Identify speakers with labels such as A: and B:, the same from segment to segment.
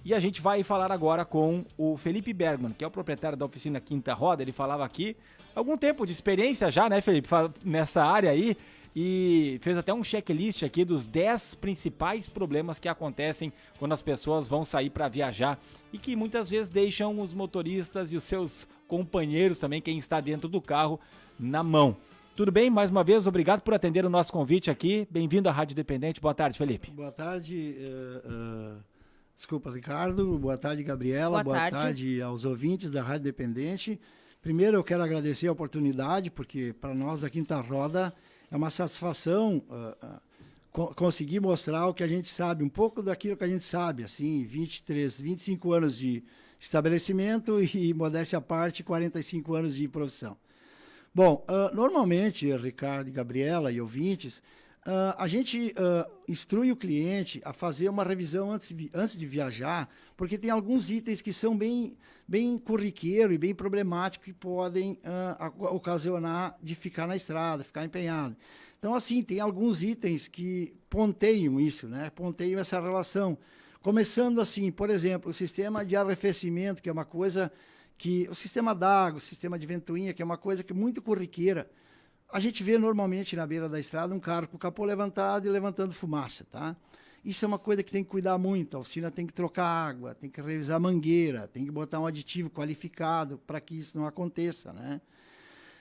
A: E a gente vai falar agora com o Felipe Bergman, que é o proprietário da oficina Quinta Roda. Ele falava aqui algum tempo de experiência já, né, Felipe, nessa área aí. E fez até um checklist aqui dos 10 principais problemas que acontecem quando as pessoas vão sair para viajar e que muitas vezes deixam os motoristas e os seus companheiros também, quem está dentro do carro, na mão. Tudo bem? Mais uma vez, obrigado por atender o nosso convite aqui. Bem-vindo à Rádio Independente. Boa tarde, Felipe.
B: Boa tarde, desculpa, Ricardo. Boa tarde, Gabriela. Boa tarde aos ouvintes da Rádio Independente. Primeiro, eu quero agradecer a oportunidade, porque para nós da Quinta Roda é uma satisfação conseguir mostrar o que a gente sabe, um pouco daquilo que a gente sabe, assim, 25 anos de estabelecimento e, modéstia à parte, 45 anos de profissão. Bom, normalmente, Ricardo e Gabriela e ouvintes, a gente instrui o cliente a fazer uma revisão antes de viajar, porque tem alguns itens que são bem corriqueiro e bem problemáticos que podem ocasionar de ficar na estrada, ficar empenhado. Então, assim, tem alguns itens que ponteiam isso, né? Ponteiam essa relação. Começando assim, por exemplo, o sistema de arrefecimento, que é uma coisa que... O sistema d'água, o sistema de ventoinha, que é uma coisa que é muito corriqueira. A gente vê normalmente na beira da estrada um carro com o capô levantado e levantando fumaça, tá? Isso é uma coisa que tem que cuidar muito. A oficina tem que trocar água, tem que revisar a mangueira, tem que botar um aditivo qualificado para que isso não aconteça, né?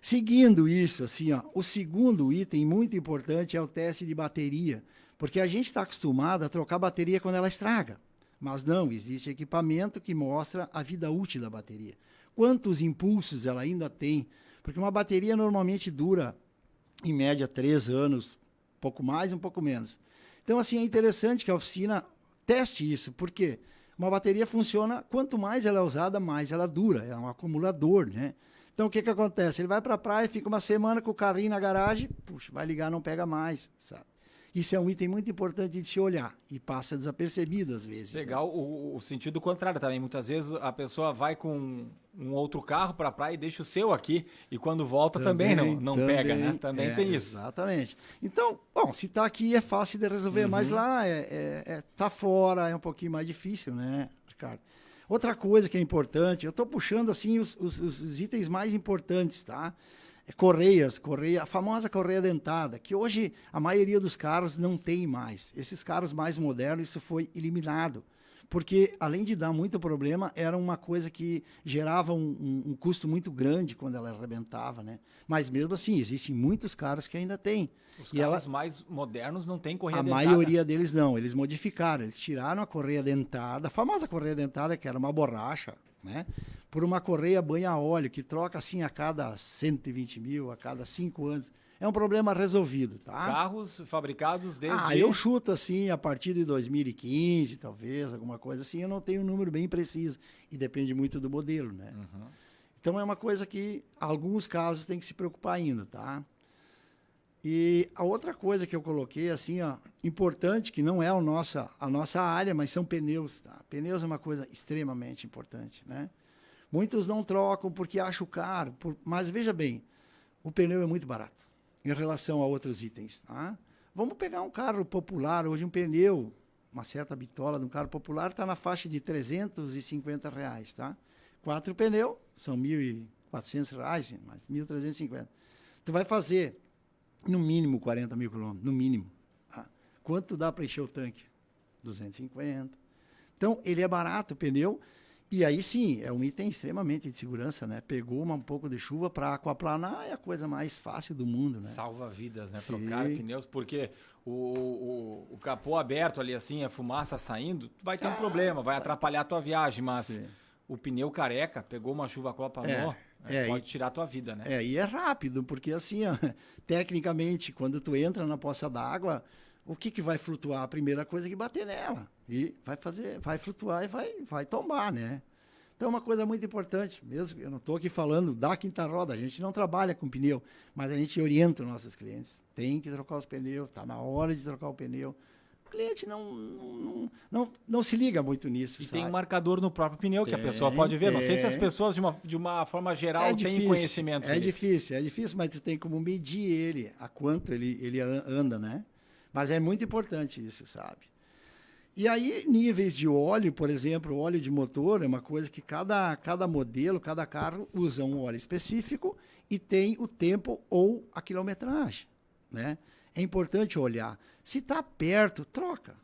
B: Seguindo isso, assim, ó, o segundo item muito importante é o teste de bateria, porque a gente está acostumado a trocar bateria quando ela estraga, mas não, existe equipamento que mostra a vida útil da bateria. Quantos impulsos ela ainda tem? Porque uma bateria normalmente dura, em média, 3 anos, um pouco mais, um pouco menos. Então, assim, é interessante que a oficina teste isso, porque uma bateria funciona, quanto mais ela é usada, mais ela dura, é um acumulador, né? Então, o que acontece? Ele vai para a praia, fica uma semana com o carrinho na garagem, puxa, vai ligar, não pega mais, sabe? Isso é um item muito importante de se olhar e passa desapercebido às vezes.
A: Legal,
B: né?
A: o sentido contrário também. Muitas vezes a pessoa vai com um outro carro para a praia e deixa o seu aqui e quando volta também não pega, né? Também tem isso.
B: Exatamente. Então, bom, se está aqui é fácil de resolver, mas lá tá fora, é um pouquinho mais difícil, né, Ricardo? Outra coisa que é importante, eu estou puxando assim os itens mais importantes, tá? Correia, a famosa correia dentada, que hoje a maioria dos carros não tem mais. Esses carros mais modernos, isso foi eliminado. Porque, além de dar muito problema, era uma coisa que gerava um custo muito grande quando ela arrebentava, né? Mas mesmo assim, existem muitos carros que ainda têm.
A: Os carros mais modernos não têm correia
B: dentada. A maioria deles não, eles modificaram, eles tiraram a correia dentada, a famosa correia dentada, que era uma borracha, né? Por uma correia banha-óleo, que troca assim a cada 120 mil, a cada 5 anos. É um problema resolvido, tá?
A: Carros fabricados desde...
B: eu chuto assim, a partir de 2015, talvez, alguma coisa assim, eu não tenho um número bem preciso. E depende muito do modelo, né? Então é uma coisa que, alguns casos, tem que se preocupar ainda, tá? E a outra coisa que eu coloquei, assim, ó, importante, que não é a nossa área, mas são pneus, tá? Pneus é uma coisa extremamente importante, né? Muitos não trocam porque acham caro, mas veja bem, o pneu é muito barato em relação a outros itens, tá? Vamos pegar um carro popular, hoje um pneu, uma certa bitola de um carro popular está na faixa de R$350, tá? 4 pneus são R$1.400, mais R$1.350. Tu vai fazer no mínimo 40 mil quilômetros, no mínimo. Tá? Quanto dá para encher o tanque? 250. Então, ele é barato, o pneu. E aí sim, é um item extremamente de segurança, né? Pegou um pouco de chuva para aquaplanar, é a coisa mais fácil do mundo, né?
A: Salva vidas, né?
B: Sim.
A: Trocar pneus, porque o capô aberto ali, assim, a fumaça saindo, vai ter um problema, vai atrapalhar a tua viagem, mas sim, o pneu careca, pegou uma chuva, aquaplanou, pode tirar a tua vida, né?
B: E é rápido, porque assim, ó, tecnicamente, quando tu entra na poça d'água, o que vai flutuar? A primeira coisa é que bater nela. E vai flutuar e vai tombar, né? Então é uma coisa muito importante, mesmo, eu não estou aqui falando da Quinta Roda, a gente não trabalha com pneu, mas a gente orienta os nossos clientes. Tem que trocar os pneus, está na hora de trocar o pneu. O cliente não se liga muito nisso.
A: E sabe? Tem um marcador no próprio pneu que a pessoa pode ver. Não sei se as pessoas, de uma forma geral, têm conhecimento.
B: É difícil, mas tu tem como medir ele, a quanto ele anda, né? Mas é muito importante isso, sabe? E aí, níveis de óleo, por exemplo, óleo de motor é uma coisa que cada modelo, cada carro usa um óleo específico e tem o tempo ou a quilometragem, né? É importante olhar. Se está perto, troca.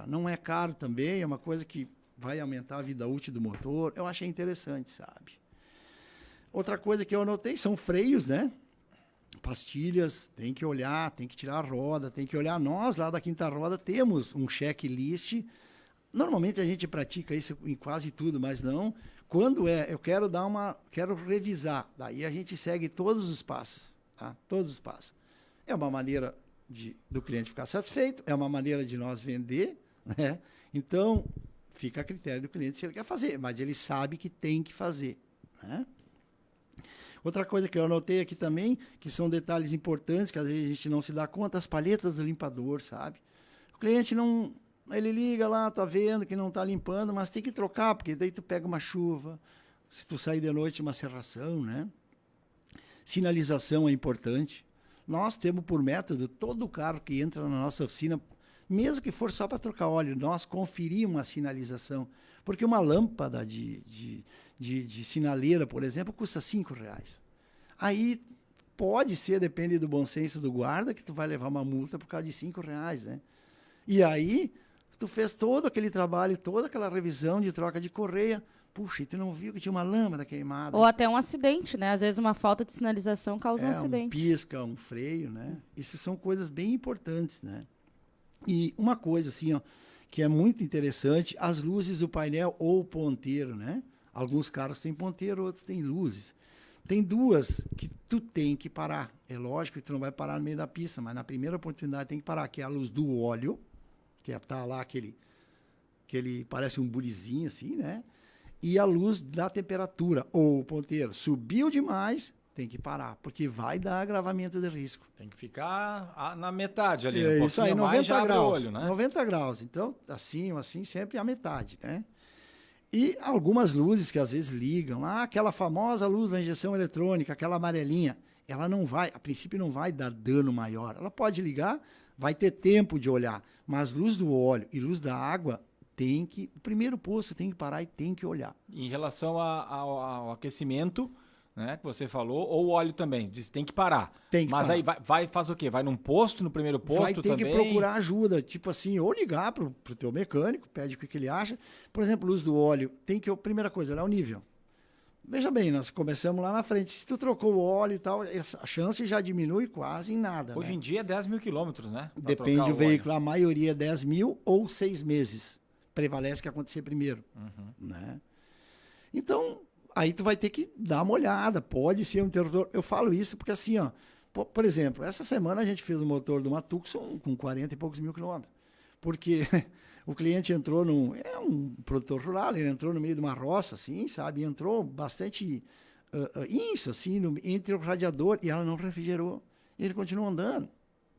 B: Não é caro também, é uma coisa que vai aumentar a vida útil do motor. Eu achei interessante, sabe? Outra coisa que eu anotei são freios, né? Pastilhas, tem que olhar, tem que tirar a roda, tem que olhar. Nós, lá da Quinta Roda, temos um checklist. Normalmente a gente pratica isso em quase tudo, mas não. Quando eu quero revisar, daí a gente segue todos os passos, tá? Todos os passos. É uma maneira do cliente ficar satisfeito, é uma maneira de nós vender, né? Então, fica a critério do cliente se ele quer fazer, mas ele sabe que tem que fazer, né? Outra coisa que eu anotei aqui também, que são detalhes importantes, que às vezes a gente não se dá conta, as palhetas do limpador, sabe? O cliente não... Ele liga lá, tá vendo que não tá limpando, mas tem que trocar, porque daí tu pega uma chuva, se tu sair de noite, uma serração, né? Sinalização é importante. Nós temos por método, todo carro que entra na nossa oficina, mesmo que for só para trocar óleo, nós conferimos a sinalização. Porque uma lâmpada de sinaleira, por exemplo, custa R$5. Aí pode ser, depende do bom senso do guarda, que tu vai levar uma multa por causa de R$5, né? E aí, tu fez todo aquele trabalho, toda aquela revisão de troca de correia. Puxa, e tu não viu que tinha uma lâmpada queimada.
C: Ou até um acidente, né? Às vezes uma falta de sinalização causa um acidente.
B: Um pisca, um freio, né? Isso são coisas bem importantes, né? E uma coisa, assim, ó, que é muito interessante, as luzes do painel ou ponteiro, né? Alguns carros têm ponteiro, outros têm luzes. Tem duas que tu tem que parar. É lógico que tu não vai parar no meio da pista, mas na primeira oportunidade tem que parar, que é a luz do óleo, que tá lá aquele parece um burizinho assim, né? E a luz da temperatura, ou o ponteiro subiu demais, tem que parar, porque vai dar agravamento de risco.
A: Tem que ficar na metade ali,
B: um isso aí, 90 graus,
A: olho, né?
B: 90 graus. Então, assim, sempre a metade, né? E algumas luzes que às vezes ligam, aquela famosa luz da injeção eletrônica, aquela amarelinha, ela não vai, a princípio não vai dar dano maior. Ela pode ligar, vai ter tempo de olhar, mas luz do óleo e luz da água, o primeiro posto tem que parar e tem que olhar.
A: Em relação ao aquecimento, né, que você falou, ou o óleo também, diz tem que parar.
B: Tem que
A: Mas
B: parar.
A: Aí faz o quê? Vai num posto, no primeiro posto
B: vai ter
A: também?
B: que procurar ajuda, tipo assim, ou ligar pro teu mecânico, pede o que ele acha. Por exemplo, luz do óleo, primeira coisa, olhar o nível. Veja bem, nós começamos lá na frente. Se tu trocou o óleo e tal, a chance já diminui quase em nada.
A: Hoje em dia é 10 mil quilômetros, né?
B: Depende do veículo. A maioria é 10 mil ou 6 meses. Prevalece que acontecer primeiro. Né? Então, aí tu vai ter que dar uma olhada. Pode ser um interruptor. Eu falo isso porque assim, ó, por exemplo, essa semana a gente fez o motor de uma Tucson com 40 e poucos mil quilômetros. Porque o cliente entrou um produtor rural, ele entrou no meio de uma roça, assim, sabe? Entrou bastante isso, assim, entre o radiador e ela não refrigerou. E ele continuou andando.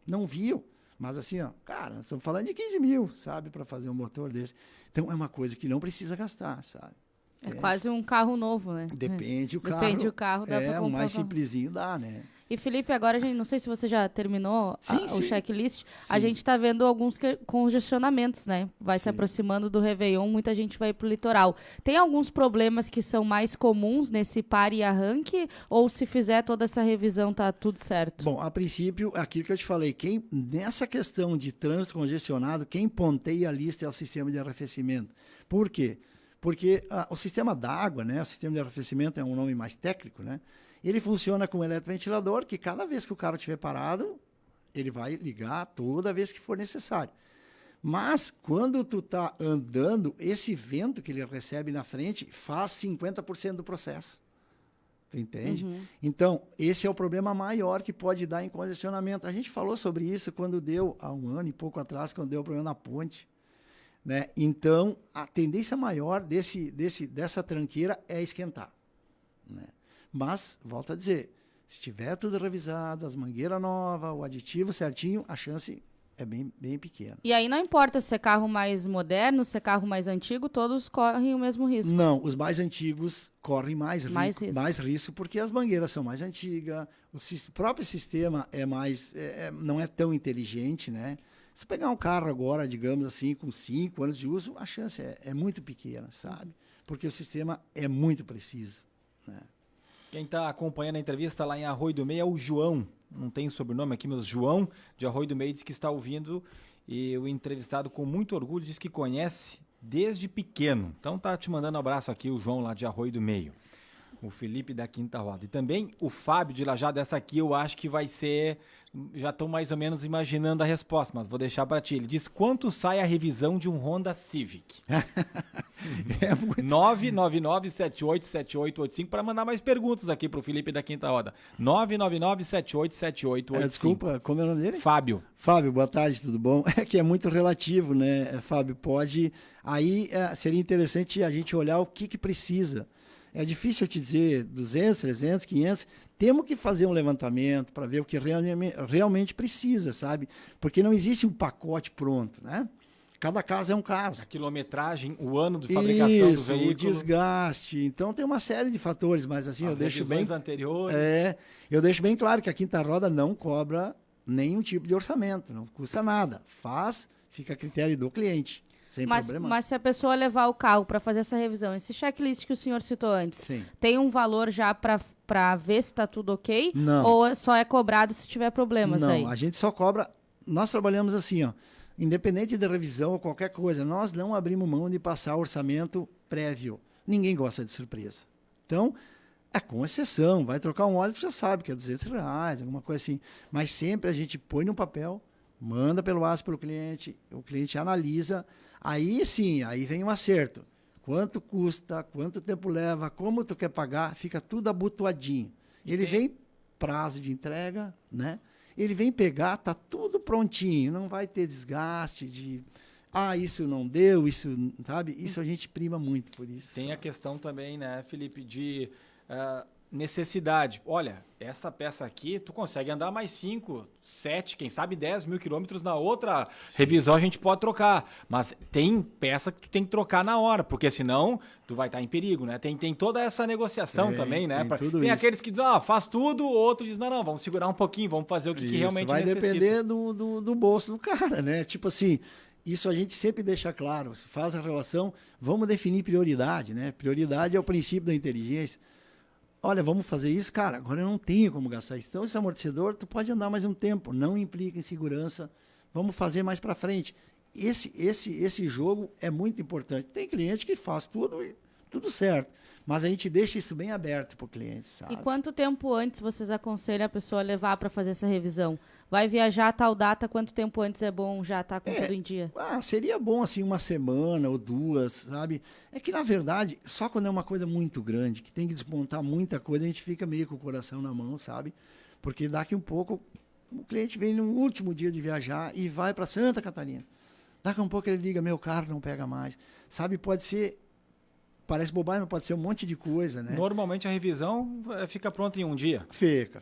B: Não viu. Mas assim, ó, cara, estamos falando de 15 mil, sabe? Para fazer um motor desse. Então, é uma coisa que não precisa gastar, sabe?
C: É quase um carro novo, né?
B: Depende o carro.
C: Depende do carro, dá pra comprar.
B: O mais simplesinho dá, né?
C: E, Felipe, agora a gente, não sei se você já terminou o checklist, a gente está vendo alguns congestionamentos, né? Vai se aproximando do Réveillon, muita gente vai pro litoral. Tem alguns problemas que são mais comuns nesse pare e arranque? Ou se fizer toda essa revisão, tá tudo certo?
B: Bom, a princípio, aquilo que eu te falei, nessa questão de trânsito congestionado, quem ponteia a lista é o sistema de arrefecimento. Por quê? Porque o sistema d'água, né? O sistema de arrefecimento é um nome mais técnico, né? Ele funciona com um eletroventilador que cada vez que o carro estiver parado, ele vai ligar toda vez que for necessário. Mas quando tu está andando, esse vento que ele recebe na frente faz 50% do processo. Tu entende? Então, esse é o problema maior que pode dar em congestionamento. A gente falou sobre isso quando deu, há um ano e pouco atrás, quando deu o problema na ponte. Né? Então, a tendência maior dessa tranqueira é esquentar. Né? Mas, volto a dizer, se tiver tudo revisado, as mangueiras novas, o aditivo certinho, a chance é bem, bem pequena.
C: E aí não importa se é carro mais moderno, se é carro mais antigo, todos correm o mesmo risco?
B: Não, os mais antigos correm mais risco porque as mangueiras são mais antigas, o próprio sistema não é tão inteligente, né? Se pegar um carro agora, digamos assim, com 5 anos de uso, a chance é muito pequena, sabe? Porque o sistema é muito preciso, né?
A: Quem está acompanhando a entrevista lá em Arroio do Meio é o João. Não tem sobrenome aqui, mas João de Arroio do Meio diz que está ouvindo, e o entrevistado com muito orgulho diz que conhece desde pequeno. Então tá te mandando um abraço aqui o João lá de Arroio do Meio. O Felipe da Quinta Roda. E também o Fábio de Lajado, essa aqui eu acho que vai ser... Já estou mais ou menos imaginando a resposta, mas vou deixar para ti. Ele diz, quanto sai a revisão de um Honda Civic? 999787885 para mandar mais perguntas aqui para o Felipe da Quinta Roda. 999787885.
B: Desculpa, como é o nome dele?
A: Fábio.
B: Fábio, boa tarde, tudo bom? É que é muito relativo, né, Fábio? Pode... Aí seria interessante a gente olhar o que precisa. É difícil eu te dizer 200, 300, 500. Temos que fazer um levantamento para ver o que realmente precisa, sabe? Porque não existe um pacote pronto, né? Cada caso é um caso.
A: A quilometragem, o ano de fabricação do veículo.
B: O desgaste. Então tem uma série de fatores, mas assim, eu deixo bem...
A: anteriores.
B: Eu deixo bem claro que a Quinta Roda não cobra nenhum tipo de orçamento, não custa nada. Fica a critério do cliente. Sem problema.
C: Mas se a pessoa levar o carro para fazer essa revisão, esse checklist que o senhor citou antes,
B: sim,
C: tem um valor já para ver se está tudo ok?
B: Não.
C: Ou só é cobrado se tiver problemas aí?
B: Não, a gente só cobra... Nós trabalhamos assim, ó, independente da revisão ou qualquer coisa, nós não abrimos mão de passar orçamento prévio. Ninguém gosta de surpresa. Então, com exceção, vai trocar um óleo, tu já sabe que é R$200, alguma coisa assim. Mas sempre a gente põe no papel, manda pelo WhatsApp para o cliente analisa. Aí sim, aí vem um acerto. Quanto custa, quanto tempo leva, como tu quer pagar, fica tudo abotoadinho. Ele vem prazo de entrega, né? Ele vem pegar, tá tudo prontinho, não vai ter desgaste de isso não deu, isso, sabe? Isso a gente prima muito por isso.
A: Tem a questão também, né, Felipe, de necessidade. Olha, essa peça aqui, tu consegue andar mais 5, 7, quem sabe 10 mil quilômetros na outra revisão a gente pode trocar. Mas tem peça que tu tem que trocar na hora, porque senão tu vai estar em perigo, né? Tem toda essa negociação também, né? Tem aqueles que dizem, faz tudo, o outro diz, não, vamos segurar um pouquinho, vamos fazer o que realmente
B: vai
A: necessita.
B: Vai depender do bolso do cara, né? Tipo assim, isso a gente sempre deixa claro, se faz a relação, vamos definir prioridade, né? Prioridade é o princípio da inteligência. Olha, vamos fazer isso, cara, agora eu não tenho como gastar isso. Então, esse amortecedor, tu pode andar mais um tempo, não implica em segurança, vamos fazer mais para frente. Esse jogo é muito importante. Tem cliente que faz tudo certo, mas a gente deixa isso bem aberto para o cliente, sabe?
C: E quanto tempo antes vocês aconselham a pessoa a levar para fazer essa revisão? Vai viajar a tal data, quanto tempo antes é bom já estar com tudo em dia?
B: Seria bom, assim, 1 semana ou 2, sabe? É que, na verdade, só quando é uma coisa muito grande, que tem que desmontar muita coisa, a gente fica meio com o coração na mão, sabe? Porque daqui um pouco, o cliente vem no último dia de viajar e vai para Santa Catarina. Daqui um pouco ele liga, meu carro não pega mais. Sabe, pode ser... Parece bobagem, mas pode ser um monte de coisa, né?
A: Normalmente a revisão fica pronta em um dia.
B: Fica.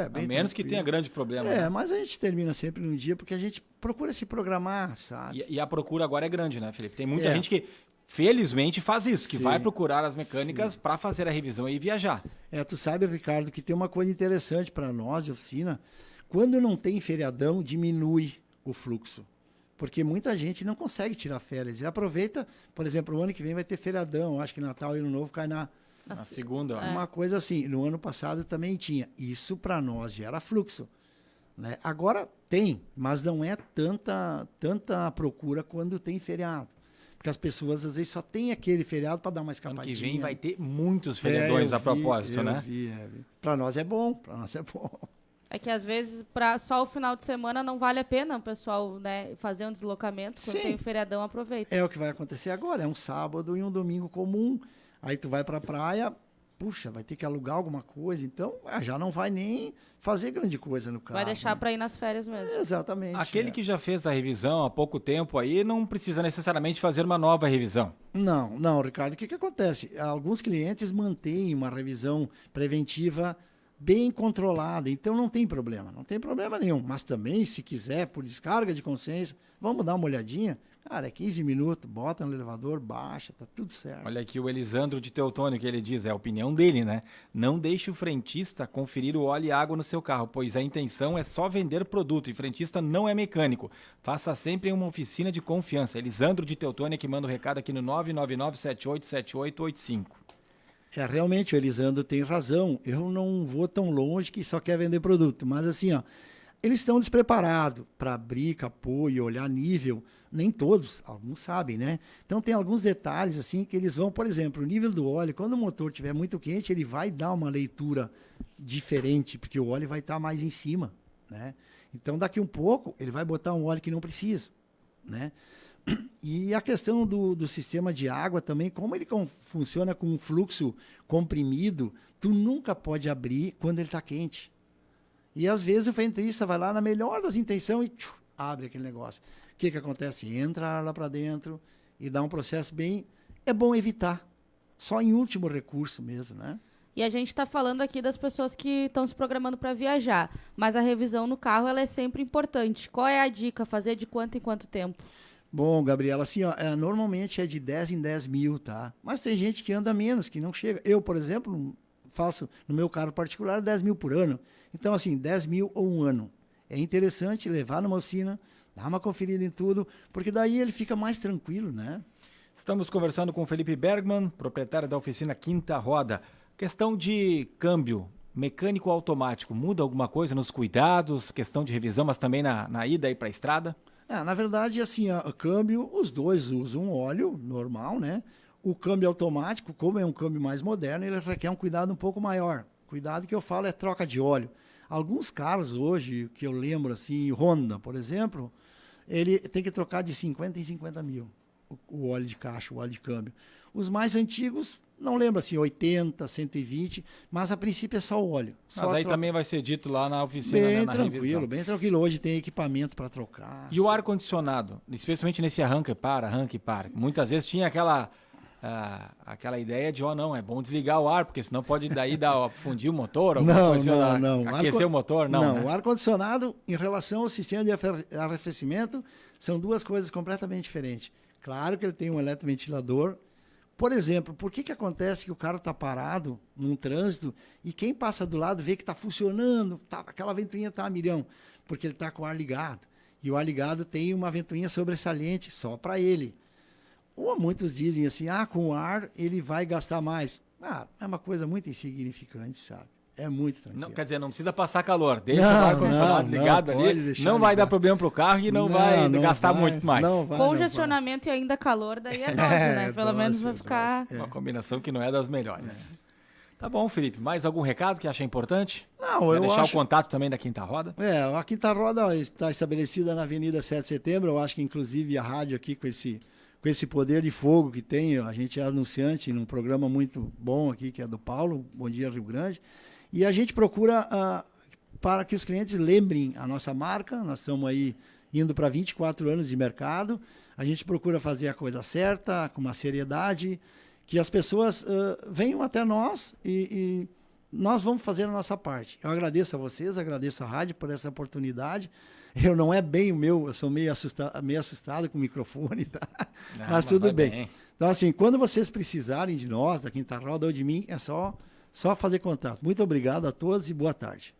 A: A menos que tenha grande problema. Né?
B: Mas a gente termina sempre num dia, porque a gente procura se programar, sabe?
A: E a procura agora é grande, né, Felipe? Tem muita gente que, felizmente, faz isso, que vai procurar as mecânicas para fazer a revisão e viajar.
B: Tu sabe, Ricardo, que tem uma coisa interessante para nós de oficina. Quando não tem feriadão, diminui o fluxo. Porque muita gente não consegue tirar férias. E aproveita, por exemplo, o ano que vem vai ter feriadão. Acho que Natal e Ano Novo cai na
A: segunda.
B: Uma coisa assim. No ano passado também tinha. Isso para nós gera fluxo. Né? Agora tem, mas não é tanta procura quando tem feriado. Porque as pessoas às vezes só tem aquele feriado para dar uma escapadinha.
A: Ano que vem vai ter muitos feriadões a propósito, né?
B: Para nós é bom,
C: É que às vezes só o final de semana não vale a pena o pessoal, né, fazer um deslocamento. Quando tem o feriadão, aproveita.
B: É o que vai acontecer agora. É um sábado e um domingo comum. Aí tu vai pra praia, puxa, vai ter que alugar alguma coisa. Então, já não vai nem fazer grande coisa no carro.
C: Vai deixar para ir nas férias mesmo.
B: Exatamente.
A: Aquele que já fez a revisão há pouco tempo aí não precisa necessariamente fazer uma nova revisão.
B: Não, Ricardo. O que acontece? Alguns clientes mantêm uma revisão preventiva bem controlada, então não tem problema nenhum. Mas também, se quiser, por descarga de consciência, vamos dar uma olhadinha, Cara, é 15 minutos, bota no elevador, baixa, tá tudo certo.
A: Olha aqui o Elisandro de Teutônio, que ele diz, é a opinião dele, né? Não deixe o frentista conferir o óleo e água no seu carro, pois a intenção é só vender produto e frentista não é mecânico. Faça sempre em uma oficina de confiança. Elisandro de Teutônio que manda o recado aqui no 999787885.
B: Realmente o Elisandro tem razão. Eu não vou tão longe que só quer vender produto, mas assim, ó, eles estão despreparados para abrir capô e olhar nível. Nem todos, alguns sabem, né? Então tem alguns detalhes assim que eles vão, por exemplo, o nível do óleo, quando o motor estiver muito quente, ele vai dar uma leitura diferente, porque o óleo vai estar mais em cima, né? Então daqui um pouco ele vai botar um óleo que não precisa, né? E a questão do sistema de água também, como ele funciona com um fluxo comprimido, tu nunca pode abrir quando ele está quente. E às vezes o frentista vai lá na melhor das intenções e abre aquele negócio. O que acontece? Entra ar lá para dentro e dá um processo bem... É bom evitar. Só em último recurso mesmo, né?
C: E a gente está falando aqui das pessoas que estão se programando para viajar. Mas a revisão no carro ela é sempre importante. Qual é a dica? Fazer de quanto em quanto tempo?
B: Bom, Gabriela, assim, ó, normalmente é de 10 em 10 mil, tá? Mas tem gente que anda menos, que não chega. Eu, por exemplo, faço no meu carro particular 10 mil por ano. Então, assim, 10 mil ou um ano. É interessante levar numa oficina, dar uma conferida em tudo, porque daí ele fica mais tranquilo, né?
A: Estamos conversando com o Felipe Bergman, proprietário da oficina Quinta Roda. Questão de câmbio mecânico automático, muda alguma coisa nos cuidados, questão de revisão, mas também na ida aí para a estrada?
B: Na verdade, assim, o câmbio, os dois usam óleo normal, né? O câmbio automático, como é um câmbio mais moderno, ele requer um cuidado um pouco maior. Cuidado que eu falo é troca de óleo. Alguns carros hoje, que eu lembro, assim, Honda, por exemplo, ele tem que trocar de 50 em 50 mil o óleo de caixa, o óleo de câmbio. Os mais antigos, não lembro assim, 80, 120, mas a princípio é só o óleo.
A: Mas aí também vai ser dito lá na oficina,
B: bem,
A: né, na
B: tranquilo,
A: revisão.
B: bem tranquilo. Hoje tem equipamento para trocar.
A: E o ar-condicionado, especialmente nesse arranca e para. Muitas vezes tinha aquela ideia de, não, é bom desligar o ar, porque senão pode daí fundir o motor,
B: não.
A: Aquecer o motor, não.
B: Não, né? O ar-condicionado, em relação ao sistema de arrefecimento, são duas coisas completamente diferentes. Claro que ele tem um eletroventilidor. Por exemplo, por que acontece que o carro está parado num trânsito e quem passa do lado vê que está funcionando, aquela ventoinha está a milhão, porque ele está com o ar ligado. E o ar ligado tem uma ventoinha sobressalente só para ele. Ou muitos dizem assim, com o ar ele vai gastar mais. É uma coisa muito insignificante, sabe? É muito tranquilo.
A: Não, quer dizer, não precisa passar calor. Deixa o ar-condicionado ligado ali. Não vai dar problema pro carro e não vai gastar muito mais.
C: Congestionamento e ainda calor, daí é dose, né? Pelo menos vai ficar...
A: Uma combinação que não é das melhores. Tá bom, Felipe. Mais algum recado que acha importante?
B: Não, eu
A: deixar
B: acho...
A: o contato também da Quinta Roda?
B: A Quinta Roda está estabelecida na Avenida 7 de Setembro. Eu acho que, inclusive, a rádio aqui com esse poder de fogo que tem, a gente é anunciante num programa muito bom aqui, que é do Paulo, Bom Dia Rio Grande, e a gente procura para que os clientes lembrem a nossa marca. Nós estamos aí indo para 24 anos de mercado, a gente procura fazer a coisa certa, com uma seriedade, que as pessoas venham até nós e nós vamos fazer a nossa parte. Eu agradeço a vocês, agradeço a rádio por essa oportunidade. Eu não é bem o meu, eu sou meio assustado com o microfone, tá? Mas tudo bem. Então, assim, quando vocês precisarem de nós, da Quinta Roda ou de mim, é só fazer contato. Muito obrigado a todos e boa tarde.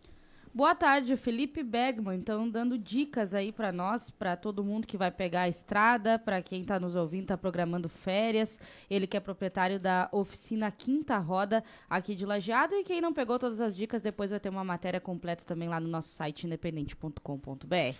C: Boa tarde, Felipe Bergman, então dando dicas aí para nós, para todo mundo que vai pegar a estrada, para quem está nos ouvindo, está programando férias, ele que é proprietário da oficina Quinta Roda aqui de Lajeado, e quem não pegou todas as dicas, depois vai ter uma matéria completa também lá no nosso site independente.com.br.